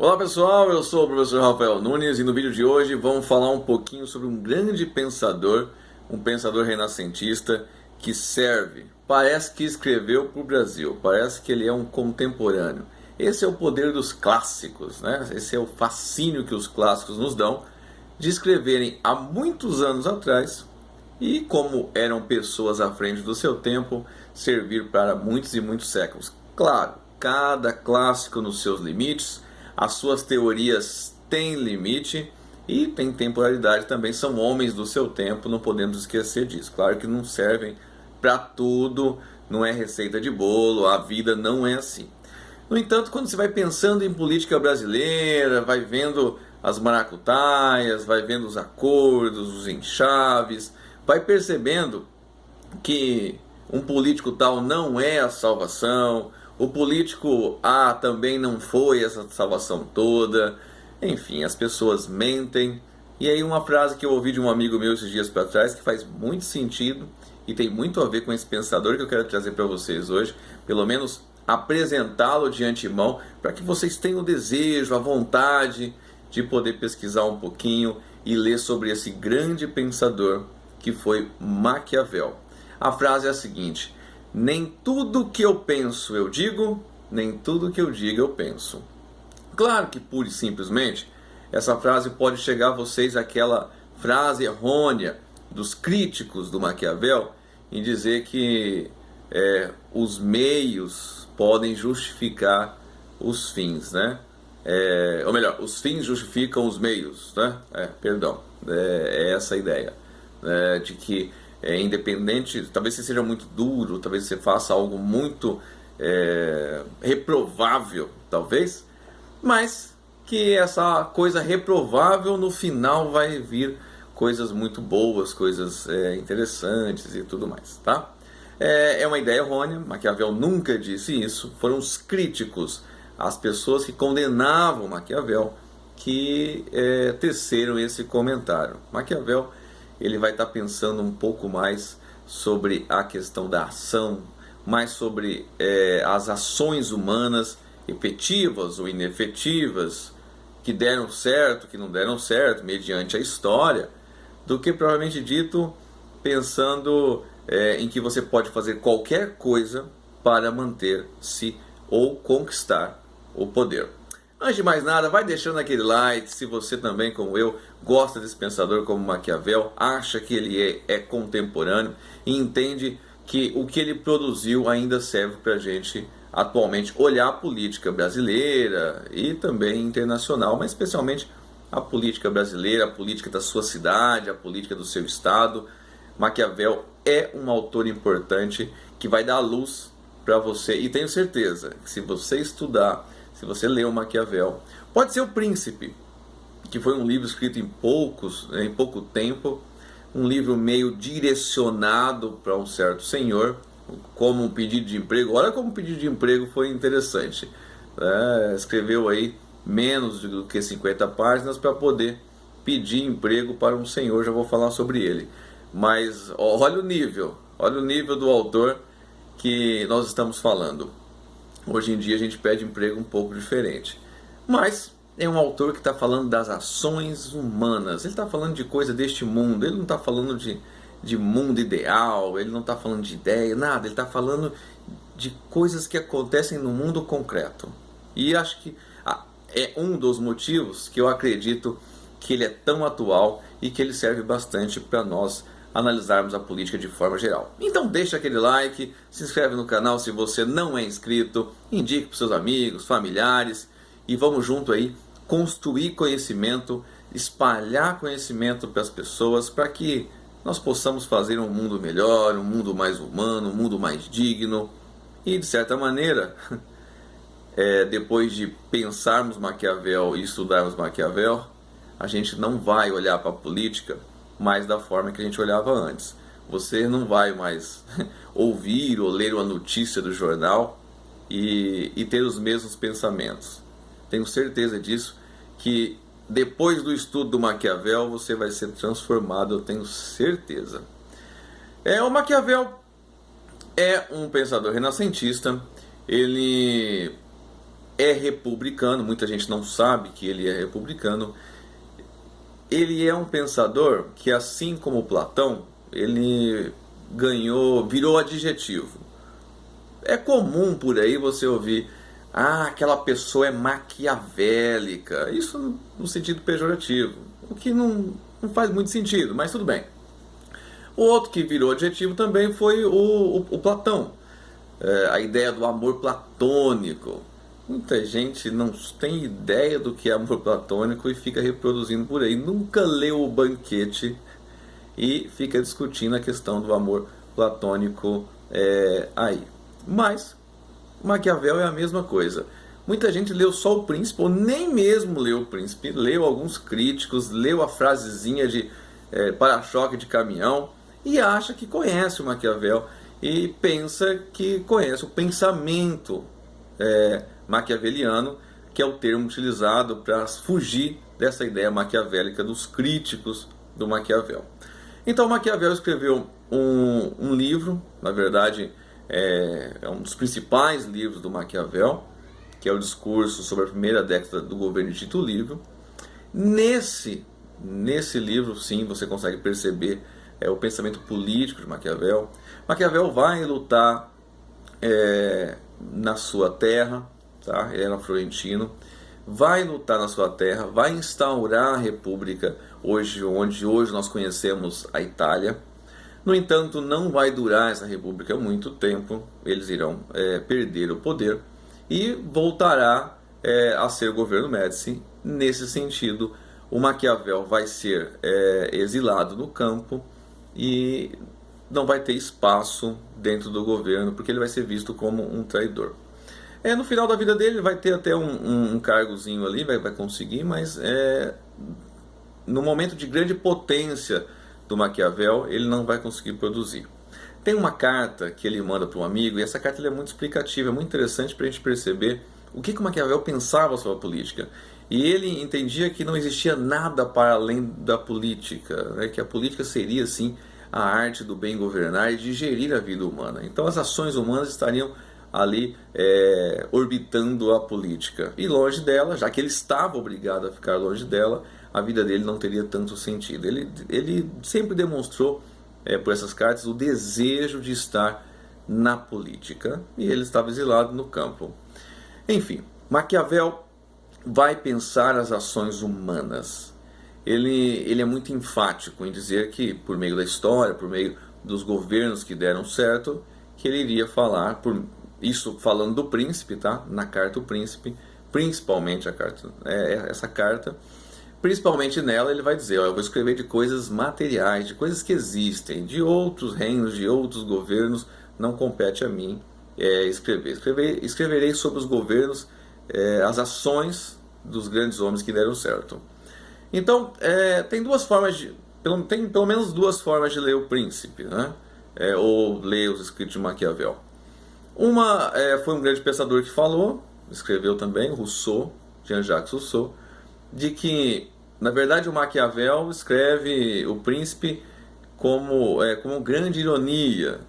Olá pessoal, eu sou o professor Rafael Nunes e no vídeo de hoje vamos falar um pouquinho sobre um grande pensador, um pensador renascentista que serve, parece que escreveu para o Brasil, parece que ele é um contemporâneo. Esse é o poder dos clássicos, né? Esse é o fascínio que os clássicos nos dão de escreverem há muitos anos atrás e, como eram pessoas à frente do seu tempo, servir para muitos e muitos séculos. Claro, cada clássico nos seus limites. As suas teorias têm limite e têm temporalidade também, são homens do seu tempo, não podemos esquecer disso. Claro que não servem para tudo, não é receita de bolo, a vida não é assim. No entanto, quando você vai pensando em política brasileira, vai vendo as maracutaias, vai vendo os acordos, os enxaves, vai percebendo que um político tal não é a salvação, o político A também não foi essa salvação toda. Enfim, as pessoas mentem. E aí uma frase que eu ouvi de um amigo meu esses dias para trás, que faz muito sentido e tem muito a ver com esse pensador que eu quero trazer para vocês hoje, pelo menos apresentá-lo de antemão, para que vocês tenham o desejo, a vontade de poder pesquisar um pouquinho e ler sobre esse grande pensador que foi Maquiavel. A frase é a seguinte: nem tudo que eu penso eu digo, nem tudo que eu digo eu penso. Claro que pura e simplesmente essa frase pode chegar a vocês aquela frase errônea dos críticos do Maquiavel em dizer que os meios podem justificar os fins, né? Ou melhor, os fins justificam os meios, né? É essa a ideia, de que independente, talvez você seja muito duro, talvez você faça algo muito reprovável, talvez, mas que essa coisa reprovável no final vai vir coisas muito boas, coisas interessantes e tudo mais, tá? É uma ideia errônea, Maquiavel nunca disse isso, foram os críticos, as pessoas que condenavam Maquiavel, que teceram esse comentário. Maquiavel, ele vai estar pensando um pouco mais sobre a questão da ação, mais sobre as ações humanas, efetivas ou inefetivas, que deram certo, que não deram certo, mediante a história, do que propriamente dito pensando em que você pode fazer qualquer coisa para manter-se ou conquistar o poder. Antes de mais nada, vai deixando aquele like, se você também, como eu, gosta desse pensador como Maquiavel, acha que ele é contemporâneo e entende que o que ele produziu ainda serve para a gente atualmente olhar a política brasileira e também internacional, mas especialmente a política brasileira, a política da sua cidade, a política do seu estado. Maquiavel é um autor importante que vai dar luz para você, e tenho certeza que se você estudar, se você ler o Maquiavel, pode ser O Príncipe, que foi um livro escrito em pouco tempo, um livro meio direcionado para um certo senhor, como um pedido de emprego. Olha como um pedido de emprego foi interessante. Escreveu aí menos do que 50 páginas para poder pedir emprego para um senhor, já vou falar sobre ele. Mas olha o nível do autor que nós estamos falando. Hoje em dia a gente pede emprego um pouco diferente. Mas é um autor que está falando das ações humanas. Ele está falando de coisa deste mundo. Ele não está falando de mundo ideal. Ele não está falando de ideia, nada. Ele está falando de coisas que acontecem no mundo concreto. E acho que é um dos motivos que eu acredito que ele é tão atual e que ele serve bastante para nós analisarmos a política de forma geral. Então deixa aquele like, se inscreve no canal se você não é inscrito, indique para seus amigos, familiares e vamos junto aí construir conhecimento, espalhar conhecimento para as pessoas, para que nós possamos fazer um mundo melhor, um mundo mais humano, um mundo mais digno e de certa maneira, depois de pensarmos Maquiavel e estudarmos Maquiavel, a gente não vai olhar para a política mais da forma que a gente olhava antes. Você não vai mais ouvir ou ler uma notícia do jornal e ter os mesmos pensamentos. Tenho certeza disso, que depois do estudo do Maquiavel você vai ser transformado, eu tenho certeza. O Maquiavel é um pensador renascentista. Ele é republicano, muita gente não sabe que ele é republicano. Ele é um pensador que, assim como Platão, ele virou adjetivo. É comum por aí você ouvir, aquela pessoa é maquiavélica. Isso no sentido pejorativo, o que não faz muito sentido, mas tudo bem. O outro que virou adjetivo também foi o Platão. A ideia do amor platônico. Muita gente não tem ideia do que é amor platônico e fica reproduzindo por aí. Nunca leu o Banquete e fica discutindo a questão do amor platônico aí. Mas Maquiavel é a mesma coisa. Muita gente leu só o Príncipe, ou nem mesmo leu o Príncipe, leu alguns críticos, leu a frasezinha de para-choque de caminhão e acha que conhece o Maquiavel e pensa que conhece o pensamento maquiaveliano, que é o termo utilizado para fugir dessa ideia maquiavélica dos críticos do Maquiavel. Então Maquiavel escreveu um livro, na verdade é um dos principais livros do Maquiavel, que é o Discurso sobre a Primeira Década do Governo de Tito Livio. Nesse livro, sim, você consegue perceber o pensamento político de Maquiavel. Maquiavel vai lutar na sua terra, tá? Ele era florentino, vai lutar na sua terra, vai instaurar a república onde hoje nós conhecemos a Itália. No entanto, não vai durar essa república muito tempo, eles irão perder o poder e voltará a ser o governo Médici. Nesse sentido, o Maquiavel vai ser exilado no campo e não vai ter espaço dentro do governo, porque ele vai ser visto como um traidor. No final da vida dele, ele vai ter até um cargozinho ali, vai conseguir, mas no momento de grande potência do Maquiavel, ele não vai conseguir produzir. Tem uma carta que ele manda para um amigo, e essa carta é muito explicativa, é muito interessante para a gente perceber o que o Maquiavel pensava sobre a política. E ele entendia que não existia nada para além da política, né? Que a política seria, sim, a arte do bem governar e de gerir a vida humana. Então as ações humanas estariam ali orbitando a política. E longe dela, já que ele estava obrigado a ficar longe dela, a vida dele não teria tanto sentido. Ele sempre demonstrou, por essas cartas, o desejo de estar na política, e ele estava exilado no campo. Enfim, Maquiavel vai pensar as ações humanas. Ele é muito enfático em dizer que, por meio da história, por meio dos governos que deram certo, que ele iria falar, isso falando do príncipe, tá? Na carta o príncipe, principalmente essa carta, principalmente nela ele vai dizer, eu vou escrever de coisas materiais, de coisas que existem, de outros reinos, de outros governos, não compete a mim escrever. Escreverei sobre os governos, as ações dos grandes homens que deram certo. Então, tem pelo menos duas formas de ler o Príncipe, né? Ou ler os escritos de Maquiavel. Uma foi um grande pensador que falou, escreveu também, Rousseau, Jean-Jacques Rousseau, de que, na verdade, o Maquiavel escreve o Príncipe como grande ironia,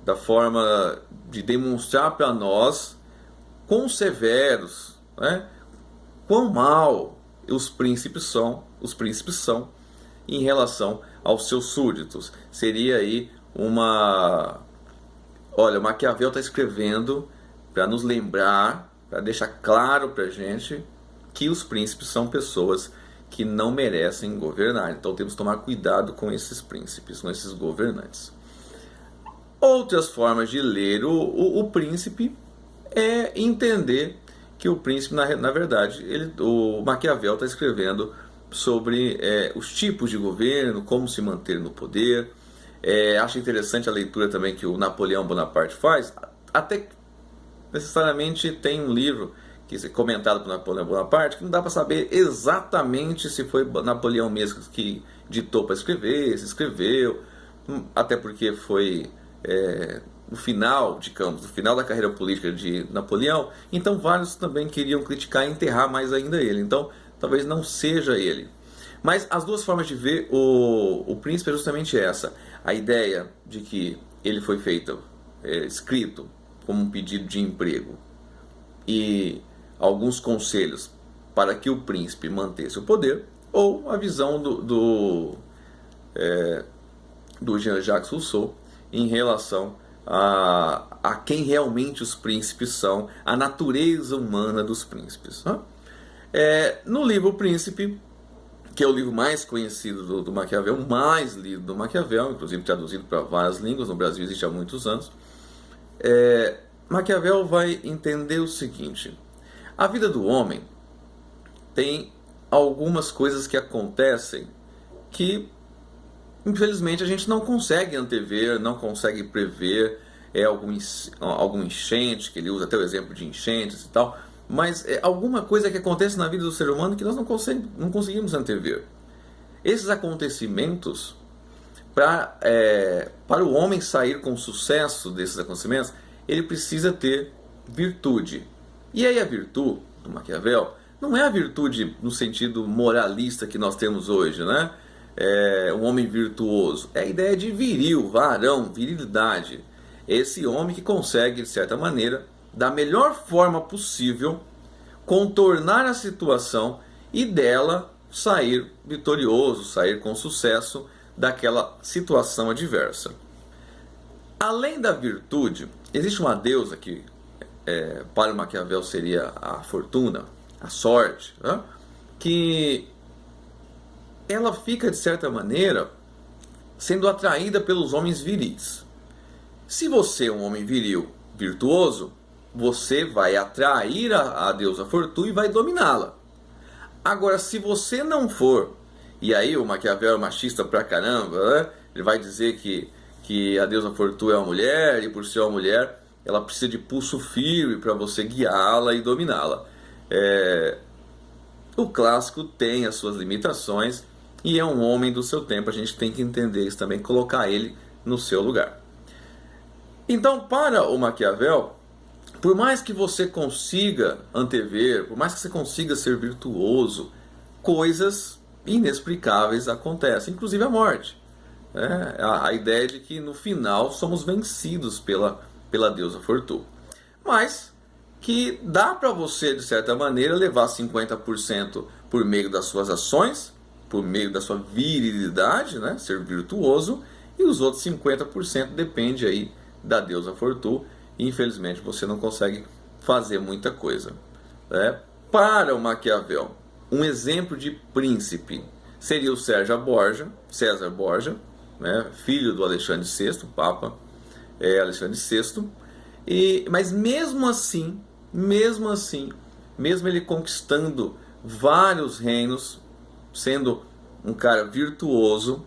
da forma de demonstrar para nós quão severos, né, quão mal os príncipes são em relação aos seus súditos. Seria aí olha, o Maquiavel está escrevendo para nos lembrar, para deixar claro para a gente que os príncipes são pessoas que não merecem governar. Então temos que tomar cuidado com esses príncipes, com esses governantes. Outras formas de ler o príncipe é entender que o príncipe, na verdade, o Maquiavel está escrevendo sobre os tipos de governo, como se manter no poder. Acho interessante a leitura também que o Napoleão Bonaparte faz. Até que necessariamente tem um livro que é comentado por Napoleão Bonaparte que não dá para saber exatamente se foi Napoleão mesmo que ditou para escrever, se escreveu, até porque foi no final, digamos, no final da carreira política de Napoleão. Então vários também queriam criticar e enterrar mais ainda ele. Então talvez não seja ele. Mas as duas formas de ver o príncipe é justamente essa. A ideia de que ele foi feito, escrito como um pedido de emprego. E alguns conselhos para que o príncipe mantesse o poder, ou a visão do Jean-Jacques Rousseau em relação a quem realmente os príncipes são, a natureza humana dos príncipes. Né? No livro O Príncipe, que é o livro mais conhecido do Maquiavel, mais lido do Maquiavel, inclusive traduzido para várias línguas, no Brasil existe há muitos anos, Maquiavel vai entender o seguinte: a vida do homem tem algumas coisas que acontecem que, infelizmente, a gente não consegue antever, não consegue prever. Algum enchente, que ele usa até o exemplo de enchentes e tal, mas é alguma coisa que acontece na vida do ser humano que nós não conseguimos antever. Esses acontecimentos, para o homem sair com sucesso desses acontecimentos, ele precisa ter virtude. E aí a virtude do Maquiavel não é a virtude no sentido moralista que nós temos hoje, né? Um homem virtuoso. É a ideia de viril, varão, virilidade. Esse homem que consegue, de certa maneira, da melhor forma possível, contornar a situação e dela sair vitorioso, sair com sucesso daquela situação adversa. Além da virtude, existe uma deusa que para o Maquiavel seria a fortuna, a sorte, né? Que ela fica, de certa maneira, sendo atraída pelos homens viris. Se você é um homem viril, virtuoso, você vai atrair a deusa fortuna e vai dominá-la. Agora, se você não for, e aí o Maquiavel é machista pra caramba, né? Ele vai dizer que a deusa fortuna é uma mulher, e por ser uma mulher, ela precisa de pulso firme para você guiá-la e dominá-la. O clássico tem as suas limitações, e é um homem do seu tempo, a gente tem que entender isso também, colocar ele no seu lugar. Então, para o Maquiavel, por mais que você consiga antever, por mais que você consiga ser virtuoso, coisas inexplicáveis acontecem, inclusive a morte. A ideia de que no final somos vencidos pela deusa Fortuna. Mas que dá para você, de certa maneira, levar 50% por meio das suas ações, por meio da sua virilidade, né? Ser virtuoso, e os outros 50% depende aí da deusa Fortuna, e infelizmente você não consegue fazer muita coisa. Para o Maquiavel, um exemplo de príncipe seria o César Borgia, né, filho do Alexandre VI, o Papa Alexandre VI, mas mesmo assim, mesmo ele conquistando vários reinos, sendo um cara virtuoso,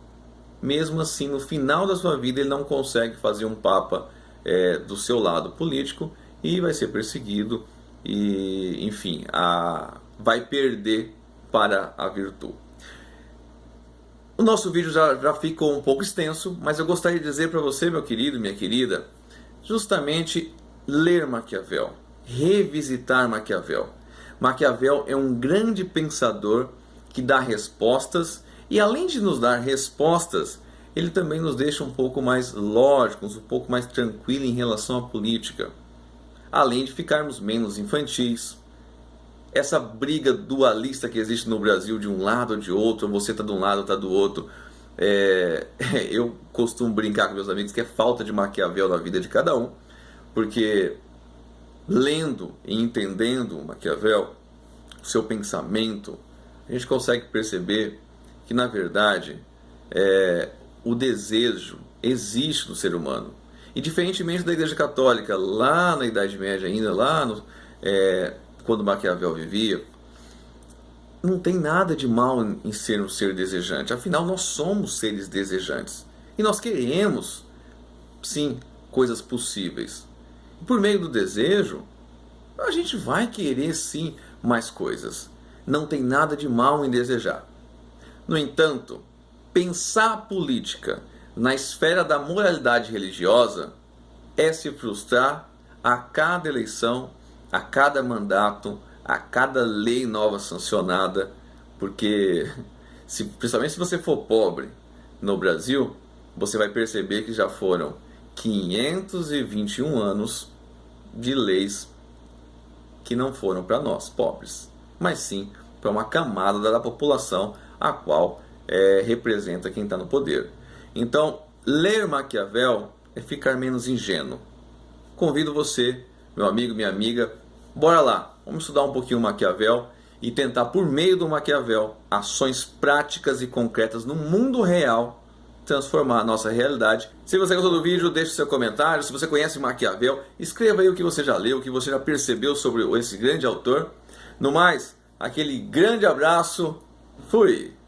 mesmo assim, no final da sua vida, ele não consegue fazer um papa do seu lado político e vai ser perseguido e, enfim, vai perder para a virtude. O nosso vídeo já ficou um pouco extenso, mas eu gostaria de dizer para você, meu querido e minha querida, justamente ler Maquiavel, revisitar Maquiavel. Maquiavel é um grande pensador que dá respostas, e além de nos dar respostas, ele também nos deixa um pouco mais lógicos, um pouco mais tranquilos em relação à política. Além de ficarmos menos infantis. Essa briga dualista que existe no Brasil, de um lado ou de outro, você está de um lado, está do outro. Eu costumo brincar com meus amigos que é falta de Maquiavel na vida de cada um, porque lendo e entendendo Maquiavel, o seu pensamento, a gente consegue perceber que, na verdade, o desejo existe no ser humano. E diferentemente da Igreja Católica, lá na Idade Média ainda, quando Maquiavel vivia, não tem nada de mal em ser um ser desejante. Afinal, nós somos seres desejantes. E nós queremos, sim, coisas possíveis. E por meio do desejo, a gente vai querer, sim, mais coisas. Não tem nada de mal em desejar. No entanto, pensar a política na esfera da moralidade religiosa é se frustrar a cada eleição, a cada mandato, a cada lei nova sancionada, porque, principalmente se você for pobre no Brasil, você vai perceber que já foram 521 anos de leis que não foram para nós, pobres, mas sim para uma camada da população a qual representa quem está no poder. Então, ler Maquiavel é ficar menos ingênuo. Convido você, meu amigo, minha amiga, bora lá, vamos estudar um pouquinho Maquiavel e tentar, por meio do Maquiavel, ações práticas e concretas no mundo real, transformar a nossa realidade. Se você gostou do vídeo, deixe seu comentário. Se você conhece Maquiavel, escreva aí o que você já leu, o que você já percebeu sobre esse grande autor. No mais, aquele grande abraço, fui!